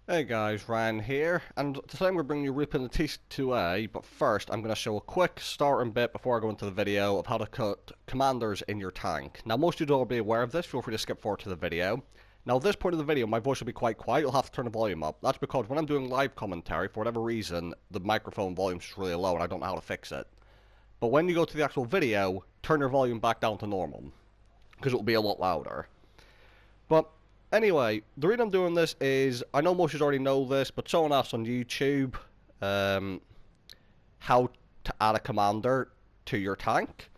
Hey guys, Ryan here, and today I'm going to bring you ripping the T62A, but first I'm going to show a quick starting bit before I go into the video of how to cut commanders in your tank. Now most of you will be aware of this, feel free to skip forward to the video. Now at this point of the video my voice will be quite quiet, you'll have to turn the volume up. That's because when I'm doing live commentary, for whatever reason, the microphone volume is really low and I don't know how to fix it. But when you go to the actual video, turn your volume back down to normal, because it will be a lot louder. But anyway, the reason I'm doing this is, I know most of you already know this, but someone asked on YouTube how to add a commander to your tank.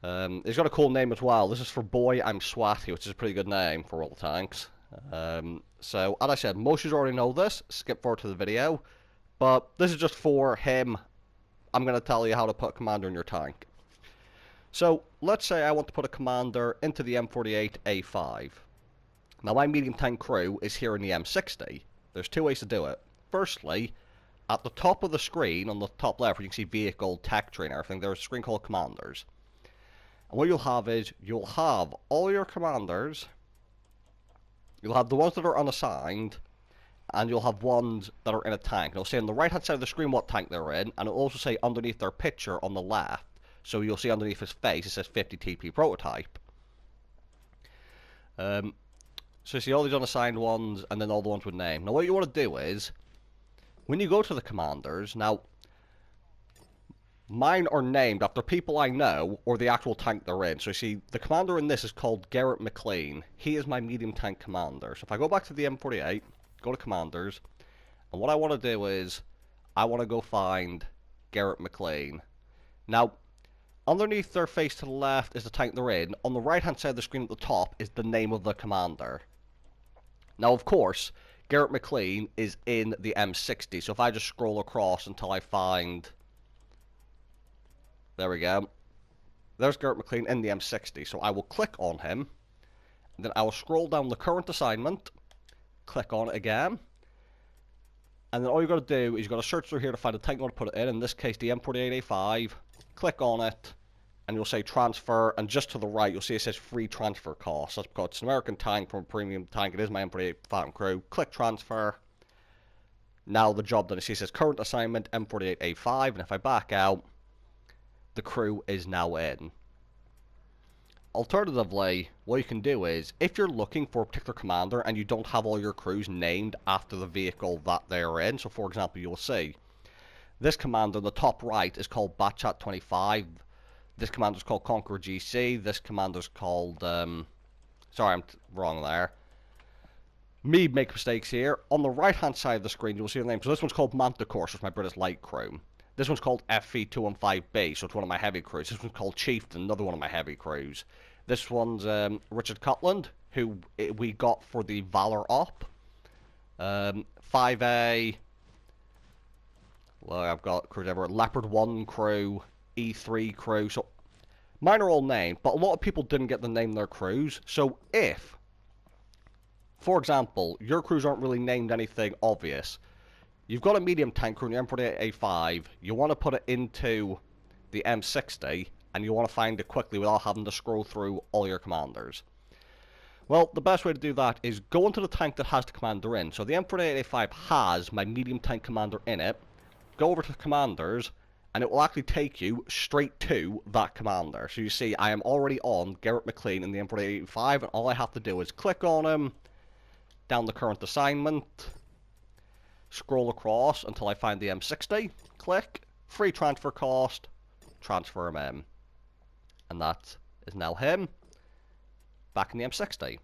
It's got a cool name as well. This is for Boy I'm Swatty, which is a pretty good name for all the tanks. So, as I said, most of you already know this. Skip forward to the video. But this is just for him. I'm going to tell you how to put a commander in your tank. So, let's say I want to put a commander into the M48A5. Now my medium tank crew is here in the M60. There's two ways to do it. Firstly, at the top of the screen, on the top left where you can see vehicle, tech tree and everything, there's a screen called commanders. And what you'll have is, you'll have all your commanders, you'll have the ones that are unassigned, and you'll have ones that are in a tank. It'll say on the right hand side of the screen what tank they're in, and it'll also say underneath their picture on the left. So you'll see underneath his face it says 50 TP prototype. So you see all these unassigned ones, and then all the ones with name. Now what you want to do is, when you go to the commanders, now, mine are named after people I know, or the actual tank they're in. So you see, the commander in this is called Garrett McLean. He is my medium tank commander. So if I go back to the M48, go to commanders, and what I want to do is, I want to go find Garrett McLean. Now, underneath their face to the left is the tank they're in. On the right hand side of the screen at the top is the name of the commander. Now, of course, Garrett McLean is in the M60, so if I just scroll across until I find... There we go. There's Garrett McLean in the M60, so I will click on him, and then I will scroll down the current assignment, click on it again, and then all you've got to do is you've got to search through here to find the tank you want to put it in this case the M48A5, click on it, and you'll say transfer, and just to the right you'll see it says free transfer cost. That's because it's an American tank from a premium tank. It is my M48 Phantom crew. Click transfer. Now the job done. It says current assignment M48A5, and if I back out, the crew is now in. Alternatively, what you can do is, if you're looking for a particular commander and you don't have all your crews named after the vehicle that they're in, so for example you'll see this commander in the top right is called Batchat 25. This commander is called Conqueror GC. This commander is called, sorry, I'm wrong there. Me make mistakes here. On the right hand side of the screen, you'll see the name. So this one's called Manticore, so it's my British light crew. This one's called FV215B, so it's one of my heavy crews. This one's called Chieftain, another one of my heavy crews. This one's Richard Cutland, who we got for the Valor Op. 5A. Well, I've got crews everywhere. Leopard 1 crew. E3 crew, so mine are all named, but a lot of people didn't get to name their crews. So if, for example, your crews aren't really named anything obvious, you've got a medium tank crew in the M48A5, you want to put it into the M60, and you want to find it quickly without having to scroll through all your commanders. Well, the best way to do that is go into the tank that has the commander in. So the M48A5 has my medium tank commander in it. Go over to the commanders, and it will actually take you straight to that commander. So you see, I am already on Garrett McLean in the M48A5, and all I have to do is click on him, down the current assignment, scroll across until I find the M60, click, free transfer cost, transfer him in. And that is now him, back in the M60.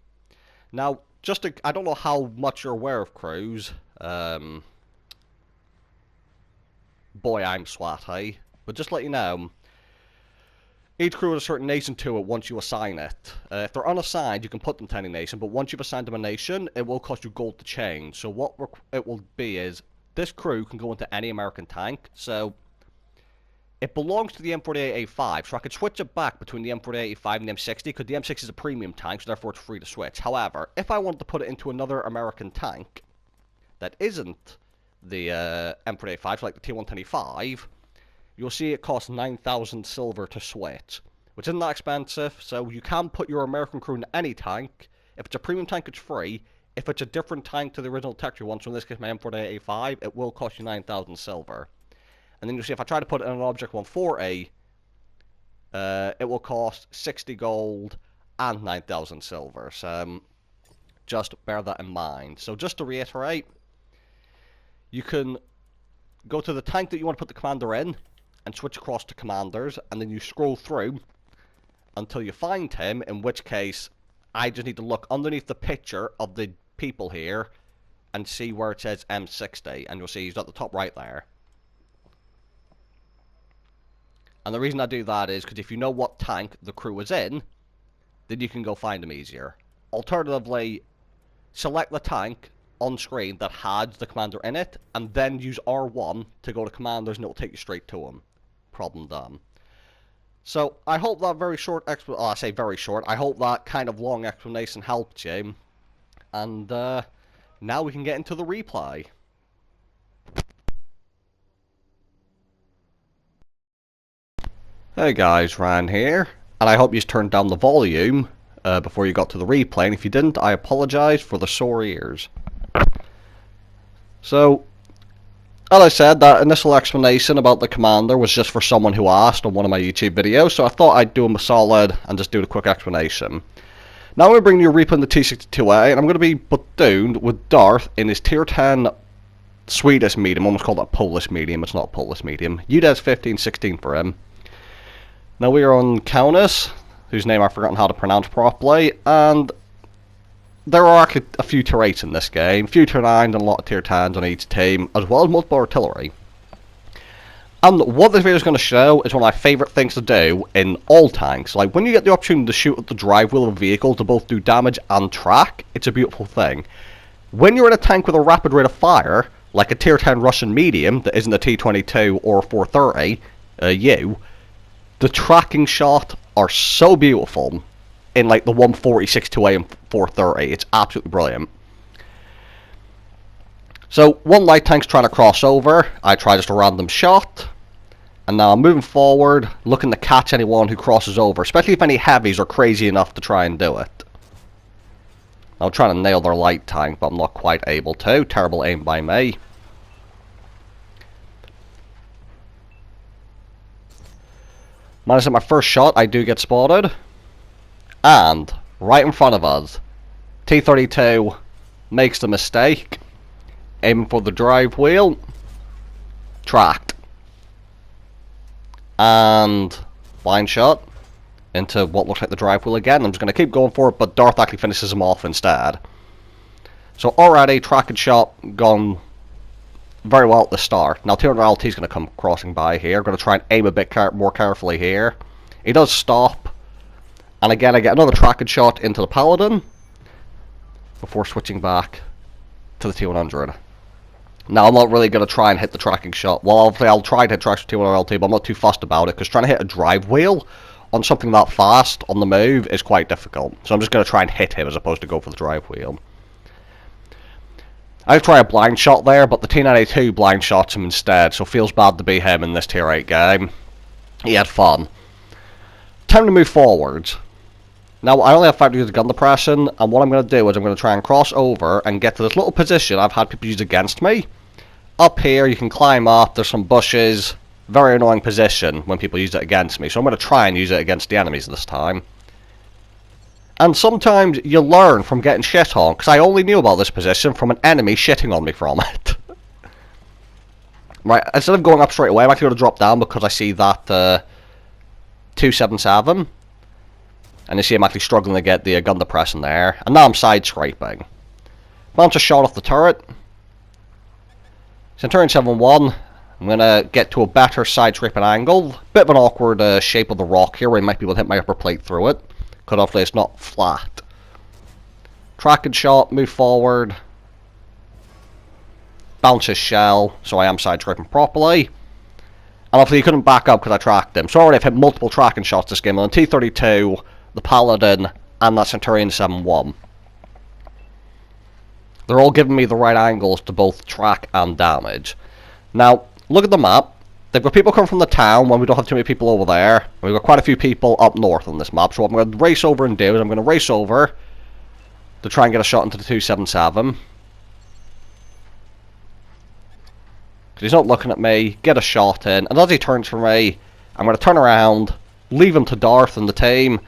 Now, just to, I don't know how much you're aware of crews, Boy I'm Swatty, but just to let you know, each crew has a certain nation to it once you assign it. If they're unassigned, you can put them to any nation, but once you've assigned them a nation, it will cost you gold to change. So what it will be is, this crew can go into any American tank, so it belongs to the M48A5, so I could switch it back between the M48A5 and the M60, because the M60 is a premium tank, so therefore it's free to switch. However, if I wanted to put it into another American tank that isn't the M48A5, so like the T125, you'll see it costs 9,000 silver to switch, which isn't that expensive, so you can put your American crew in any tank. If it's a premium tank, it's free. If it's a different tank to the original texture one, so in this case my M48A5, it will cost you 9,000 silver. And then you'll see if I try to put it in an Object 140, it will cost 60 gold and 9,000 silver. So just bear that in mind. So just to reiterate, you can go to the tank that you want to put the commander in and switch across to commanders, and then you scroll through until you find him, in which case I just need to look underneath the picture of the people here and see where it says M60, and you'll see he's at the top right there. And the reason I do that is because if you know what tank the crew is in, then you can go find them easier. Alternatively, select the tank on screen that has the commander in it, and then use R1 to go to commanders, and it will take you straight to him. Problem done. So, I hope that very short I say very short, I hope that kind of long explanation helped you. And, now we can get into the replay. Hey guys, Ryan here, and I hope you turned down the volume before you got to the replay, and if you didn't, I apologise for the sore ears. So, as I said, that initial explanation about the commander was just for someone who asked on one of my YouTube videos, so I thought I'd do him a solid and just do a quick explanation. Now I'm going to bring you a replay in the T62A, and I'm going to be platooned with Darth in his tier 10 Swedish medium, almost called a Polish medium, it's not a Polish medium. UDES 1516 for him. Now we are on Kaunas, whose name I've forgotten how to pronounce properly, and there are actually a few tier 8s in this game, a few tier 9s and a lot of tier 10s on each team, as well as multiple artillery. And what this video is going to show is one of my favourite things to do in all tanks. Like, when you get the opportunity to shoot at the drive wheel of a vehicle to both do damage and track, it's a beautiful thing. When you're in a tank with a rapid rate of fire, like a tier 10 Russian medium that isn't a T22 or 430, the tracking shot are so beautiful in like the 146-2A and 430. It's absolutely brilliant. So, one light tank's trying to cross over. I try just a random shot. And now I'm moving forward, looking to catch anyone who crosses over, especially if any heavies are crazy enough to try and do it. I'm trying to nail their light tank, but I'm not quite able to. Terrible aim by me. Managed at my first shot, I do get spotted. And, right in front of us, T32 makes the mistake. Aiming for the drive wheel. Tracked. And blind shot into what looks like the drive wheel again. I'm just going to keep going for it, but Darth actually finishes him off instead. So already, track and shot gone very well at the start. Now T100LT is going to come crossing by here. I'm going to try and aim a bit more carefully here. He does stop. And again, I get another track and shot into the Paladin before switching back to the T100. Now, I'm not really going to try and hit the tracking shot. Well, obviously, I'll try to hit tracks with T100LT, but I'm not too fussed about it, because trying to hit a drive wheel on something that fast on the move is quite difficult. So I'm just going to try and hit him as opposed to go for the drive wheel. I try a blind shot there, but the T92 blind shots him instead, so it feels bad to be him in this tier 8 game. He had fun. Time to move forwards. Now, I only have 5 degrees of gun depression, and what I'm going to do is I'm going to try and cross over and get to this little position I've had people use against me. Up here, you can climb up, there's some bushes. Very annoying position when people use it against me, so I'm going to try and use it against the enemies this time. And sometimes you learn from getting shit on, because I only knew about this position from an enemy shitting on me from it. Right, instead of going up straight away, I'm actually going to drop down because I see that 277. And you see I'm actually struggling to get the gun depression there. And now I'm side scraping. Bounce a shot off the turret. Centurion 7-1. I'm going to get to a better side scraping angle. Bit of an awkward shape of the rock here where I might be able to hit my upper plate through it. Because obviously it's not flat. Tracking shot, move forward. Bounce his shell, so I am side scraping properly. And obviously he couldn't back up because I tracked him. So already I've hit multiple tracking shots this game on T32, the Paladin, and that Centurion 7-1. They're all giving me the right angles to both track and damage. Now, look at the map. They've got people coming from the town when we don't have too many people over there. We've got quite a few people up north on this map. So what I'm going to race over and do is I'm going to race over, to try and get a shot into the 277. He's not looking at me, get a shot in, and as he turns for me, I'm going to turn around, leave him to Darth and the team,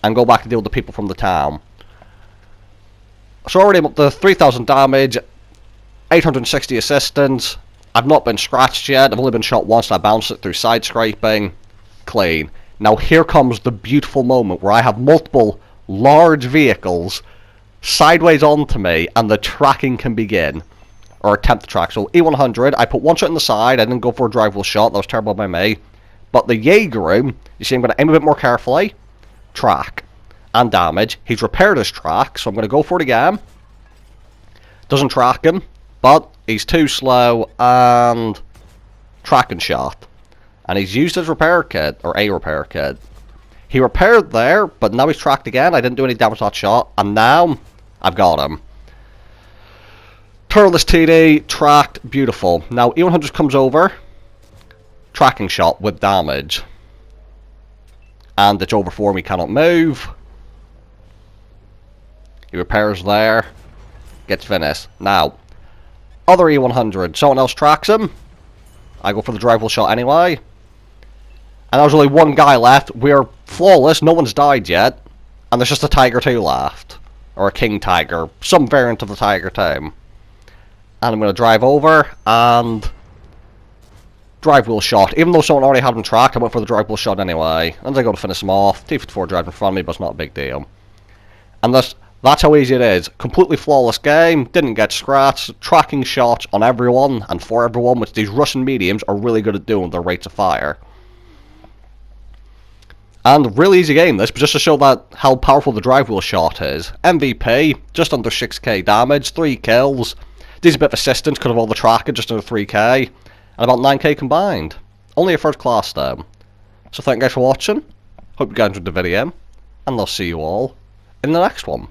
and go back to deal with the people from the town. So already I'm up to 3,000 damage, 860 assistance. I've not been scratched yet, I've only been shot once and I bounced it through side scraping. Clean. Now here comes the beautiful moment where I have multiple large vehicles sideways onto me and the tracking can begin. Or attempt to track. So E100, I put one shot in the side, I didn't go for a drive wheel shot, that was terrible by me. But the Jaeger, you see I'm going to aim a bit more carefully, track, and damage. He's repaired his track, so I'm going to go for it again. Doesn't track him, but he's too slow, and tracking shot. And he's used his repair kit, or a repair kit. He repaired there, but now he's tracked again, I didn't do any damage to that shot, and now I've got him. Turtless TD, tracked, beautiful. Now E100 comes over, tracking shot with damage. And it's over for me, cannot move. He repairs there, gets finished. Now, other E100, someone else tracks him. I go for the drive wheel shot anyway. And there's only one guy left. We're flawless, no one's died yet. And there's just a Tiger 2 left. Or a King Tiger, some variant of the Tiger team. And I'm going to drive over and drive wheel shot. Even though someone already had him tracked, I went for the drive wheel shot anyway. And I go to finish him off. T64 drive in front of me, but it's not a big deal. And that's how easy it is. Completely flawless game. Didn't get scratched. Tracking shots on everyone and for everyone, which these Russian mediums are really good at doing their rates of fire. And really easy game this, but just to show that how powerful the drive wheel shot is. MVP, just under 6k damage, 3 kills. Needs a bit of assistance because of all the tracking, just under 3k. And about 9k combined. Only a first class though. So thank you guys for watching. Hope you guys enjoyed the video. And I'll see you all in the next one.